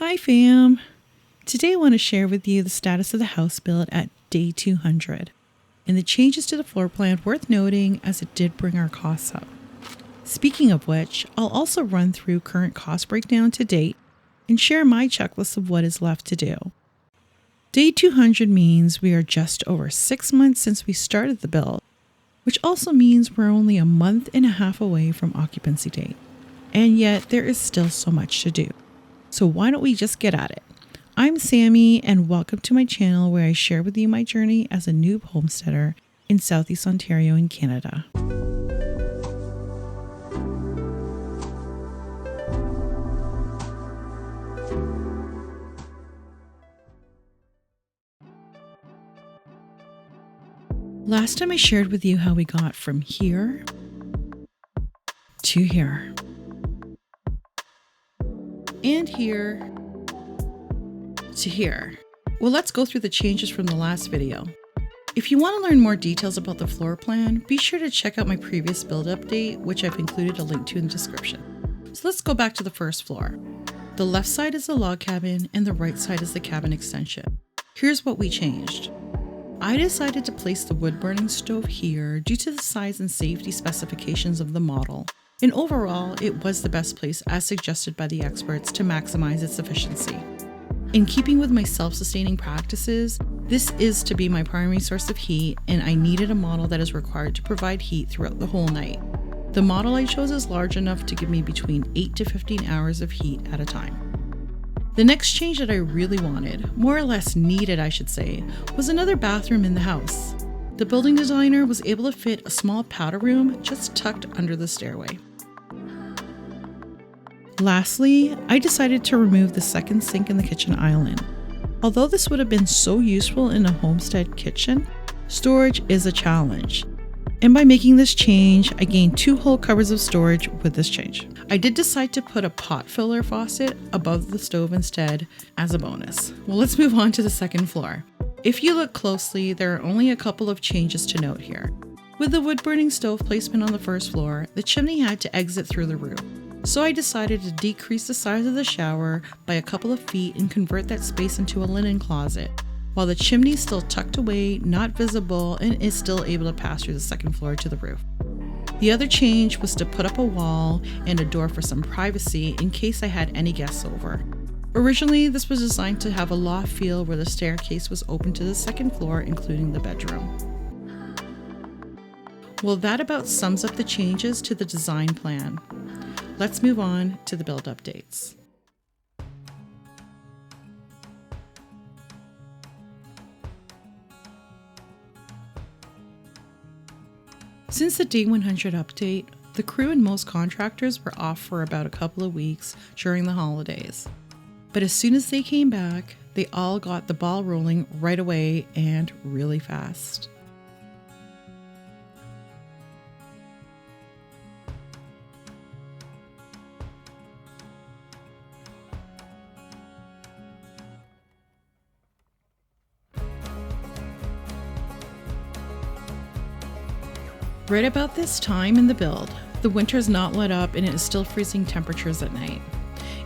Hi fam! Today I want to share with you the status of the house build at day 200 and the changes to the floor plan worth noting as it did bring our costs up. Speaking of which, I'll also run through current cost breakdown to date and share my checklist of what is left to do. Day 200 means we are just over 6 months since we started the build, which also means we're only a month and a half away from occupancy date. And yet there is still so much to do. So why don't we just get at it? I'm Sammy and welcome to my channel where I share with you my journey as a noob homesteader in Southeast Ontario in Canada. Last time I shared with you how we got from here to here. And here to here. Well, let's go through the changes from the last video. If you want to learn more details about the floor plan, be sure to check out my previous build update, which I've included a link to in the description. So let's go back to the first floor. The left side is the log cabin and the right side is the cabin extension. Here's what we changed. I decided to place the wood burning stove here due to the size and safety specifications of the model. And overall, it was the best place as suggested by the experts to maximize its efficiency. In keeping with my self-sustaining practices, this is to be my primary source of heat and I needed a model that is required to provide heat throughout the whole night. The model I chose is large enough to give me between 8 to 15 hours of heat at a time. The next change that I really wanted, more or less needed I should say, was another bathroom in the house. The building designer was able to fit a small powder room just tucked under the stairway. Lastly, I decided to remove the second sink in the kitchen island. Although this would have been so useful in a homestead kitchen, storage is a challenge. And by making this change, I gained 2 whole cupboards of storage with this change. I did decide to put a pot filler faucet above the stove instead as a bonus. Well, let's move on to the second floor. If you look closely, there are only a couple of changes to note here. With the wood burning stove placement on the first floor, the chimney had to exit through the roof. So I decided to decrease the size of the shower by a couple of feet and convert that space into a linen closet, while the chimney is still tucked away, not visible, and is still able to pass through the second floor to the roof. The other change was to put up a wall and a door for some privacy in case I had any guests over. Originally, this was designed to have a loft feel where the staircase was open to the second floor, including the bedroom. Well, that about sums up the changes to the design plan. Let's move on to the build updates. Since the day 100 update, the crew and most contractors were off for about a couple of weeks during the holidays. But as soon as they came back, they all got the ball rolling right away and really fast. Right about this time in the build, the winter's not let up and it is still freezing temperatures at night.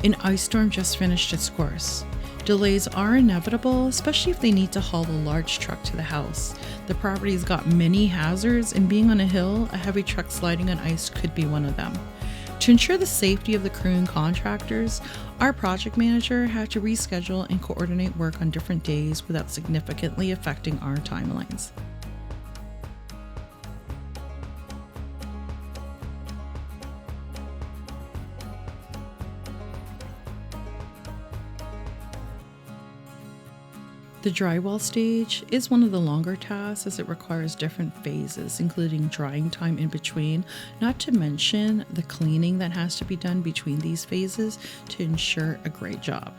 An ice storm just finished its course. Delays are inevitable, especially if they need to haul a large truck to the house. The property's got many hazards and being on a hill, a heavy truck sliding on ice could be one of them. To ensure the safety of the crew and contractors, our project manager had to reschedule and coordinate work on different days without significantly affecting our timelines. The drywall stage is one of the longer tasks as it requires different phases, including drying time in between, not to mention the cleaning that has to be done between these phases to ensure a great job.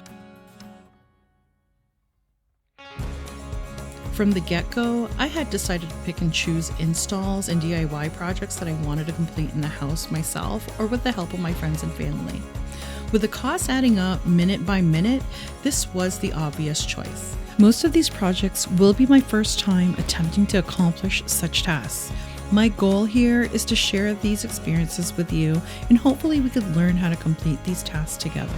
From the get-go, I had decided to pick and choose installs and DIY projects that I wanted to complete in the house myself or with the help of my friends and family. With the costs adding up minute by minute, this was the obvious choice. Most of these projects will be my first time attempting to accomplish such tasks. My goal here is to share these experiences with you and hopefully we could learn how to complete these tasks together.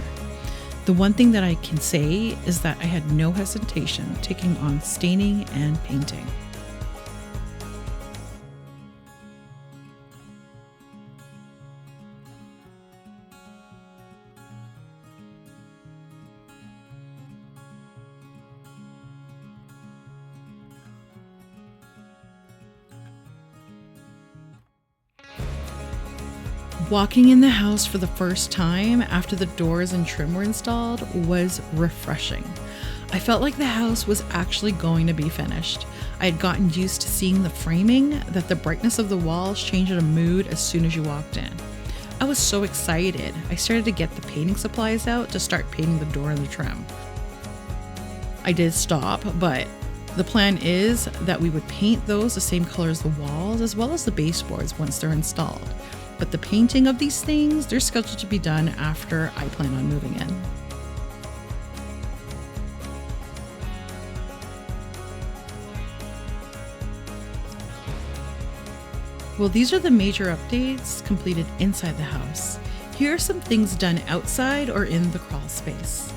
The one thing that I can say is that I had no hesitation taking on staining and painting. Walking in the house for the first time after the doors and trim were installed was refreshing. I felt like the house was actually going to be finished. I had gotten used to seeing the framing, that the brightness of the walls changed a mood as soon as you walked in. I was so excited. I started to get the painting supplies out to start painting the door and the trim. I did stop, but the plan is that we would paint those the same color as the walls as well as the baseboards once they're installed. But the painting of these things, they're scheduled to be done after I plan on moving in. Well, these are the major updates completed inside the house. Here are some things done outside or in the crawl space.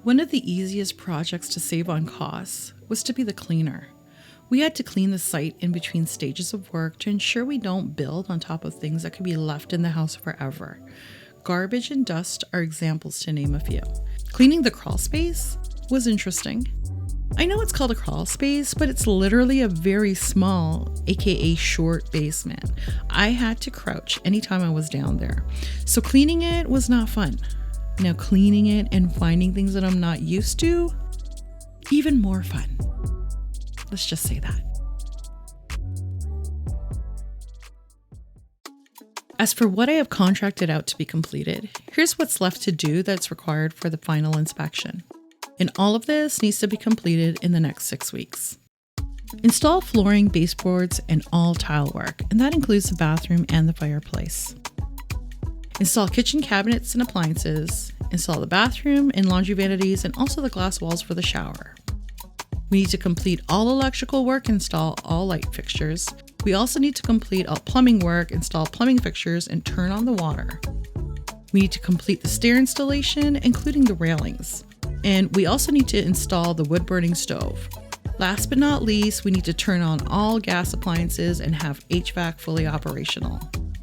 One of the easiest projects to save on costs was to be the cleaner. We had to clean the site in between stages of work to ensure we don't build on top of things that could be left in the house forever. Garbage and dust are examples to name a few. Cleaning the crawl space was interesting. I know it's called a crawl space, but it's literally a very small, aka short basement. I had to crouch anytime I was down there. So cleaning it was not fun. Now cleaning it and finding things that I'm not used to, even more fun. Let's just say that. As for what I have contracted out to be completed, here's what's left to do that's required for the final inspection. And all of this needs to be completed in the next 6 weeks. Install flooring, baseboards, and all tile work, and that includes the bathroom and the fireplace. Install kitchen cabinets and appliances, install the bathroom and laundry vanities, and also the glass walls for the shower. We need to complete all electrical work, install all light fixtures. We also need to complete all plumbing work, install plumbing fixtures, and turn on the water. We need to complete the stair installation, including the railings. And we also need to install the wood-burning stove. Last but not least, we need to turn on all gas appliances and have HVAC fully operational.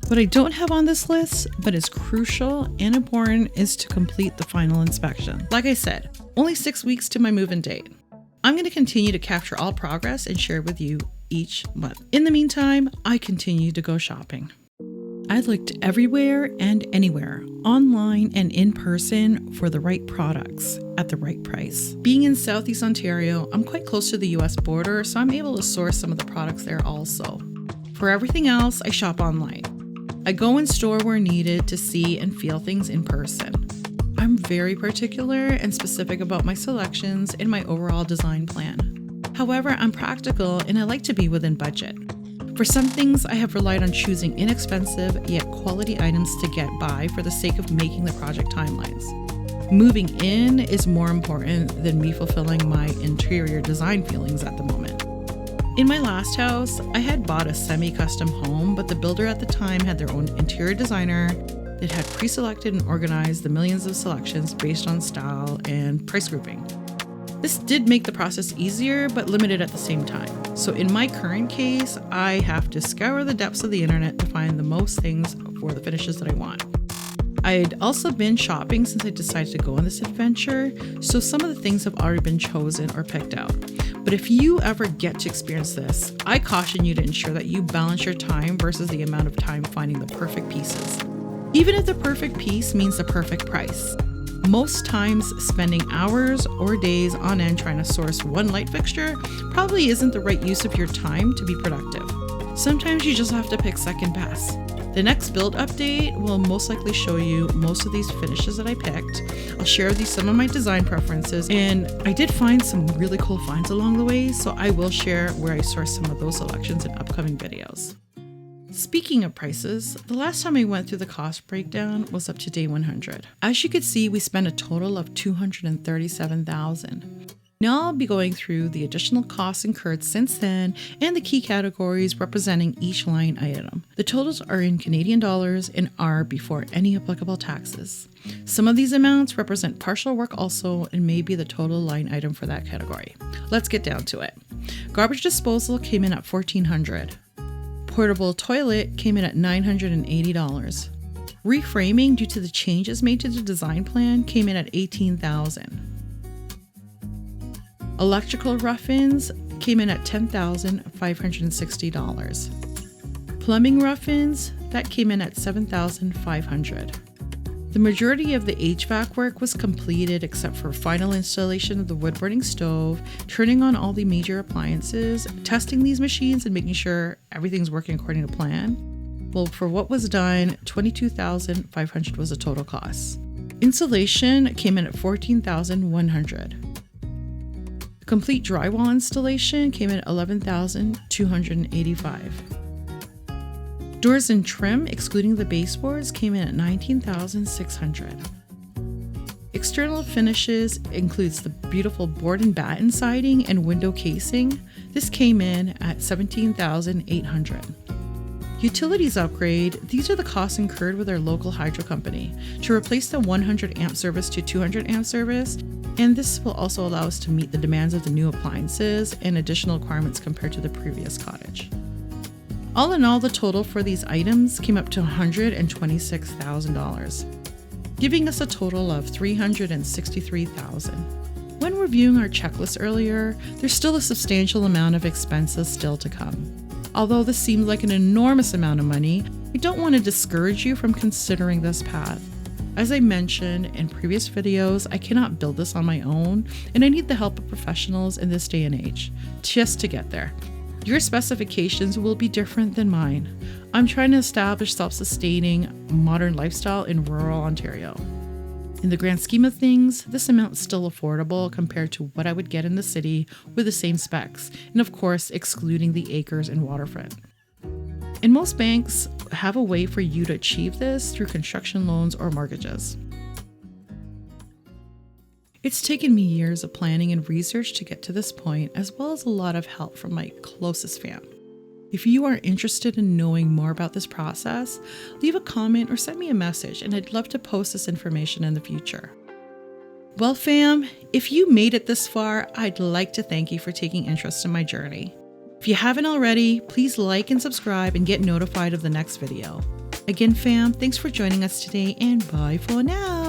What I don't have on this list, but is crucial and important, is to complete the final inspection. Like I said, only 6 weeks to my move-in date. I'm going to continue to capture all progress and share with you each month. In the meantime, I continue to go shopping. I looked everywhere and anywhere, online and in person, for the right products at the right price. Being in Southeast Ontario, I'm quite close to the US border, so I'm able to source some of the products there also. For everything else, I shop online. I go in store where needed to see and feel things in person. I'm very particular and specific about my selections and my overall design plan. However, I'm practical and I like to be within budget. For some things, I have relied on choosing inexpensive yet quality items to get by for the sake of making the project timelines. Moving in is more important than me fulfilling my interior design feelings at the moment. In my last house, I had bought a semi-custom home, but the builder at the time had their own interior designer that had pre-selected and organized the millions of selections based on style and price grouping. This did make the process easier, but limited at the same time. So in my current case, I have to scour the depths of the internet to find the most things for the finishes that I want. I'd also been shopping since I decided to go on this adventure, so some of the things have already been chosen or picked out. But if you ever get to experience this, I caution you to ensure that you balance your time versus the amount of time finding the perfect pieces. Even if the perfect piece means the perfect price. Most times, spending hours or days on end trying to source one light fixture probably isn't the right use of your time to be productive. Sometimes you just have to pick second best. The next build update will most likely show you most of these finishes that I picked. I'll share with you some of my design preferences, and I did find some really cool finds along the way, so I will share where I sourced some of those selections in upcoming videos. Speaking of prices, the last time I went through the cost breakdown was up to day 100. As you can see, we spent a total of $237,000. Now I'll be going through the additional costs incurred since then and the key categories representing each line item. The totals are in Canadian dollars and are before any applicable taxes. Some of these amounts represent partial work also and may be the total line item for that category. Let's get down to it. Garbage disposal came in at $1,400. Portable toilet came in at $980. Reframing due to the changes made to the design plan came in at $18,000. Electrical rough-ins came in at $10,560. Plumbing rough-ins, that came in at $7,500. The majority of the HVAC work was completed except for final installation of the wood-burning stove, turning on all the major appliances, testing these machines and making sure everything's working according to plan. Well, for what was done, $22,500 was the total cost. Insulation came in at $14,100. The complete drywall installation came in at $11,285. Doors and trim, excluding the baseboards, came in at $19,600. External finishes includes the beautiful board and batten siding and window casing. This came in at $17,800. Utilities upgrade, these are the costs incurred with our local hydro company to replace the 100 amp service to 200 amp service, and this will also allow us to meet the demands of the new appliances and additional requirements compared to the previous cottage. All in all, the total for these items came up to $126,000, giving us a total of $363,000. When reviewing our checklist earlier, there's still a substantial amount of expenses still to come. Although this seems like an enormous amount of money, I don't want to discourage you from considering this path. As I mentioned in previous videos, I cannot build this on my own, and I need the help of professionals in this day and age just to get there. Your specifications will be different than mine. I'm trying to establish self-sustaining modern lifestyle in rural Ontario. In the grand scheme of things, this amount is still affordable compared to what I would get in the city with the same specs, and of course, excluding the acres and waterfront. And most banks have a way for you to achieve this through construction loans or mortgages. It's taken me years of planning and research to get to this point, as well as a lot of help from my closest fam. If you are interested in knowing more about this process, leave a comment or send me a message, and I'd love to post this information in the future. Well, fam, if you made it this far, I'd like to thank you for taking interest in my journey. If you haven't already, please like and subscribe and get notified of the next video. Again, fam, thanks for joining us today, and bye for now.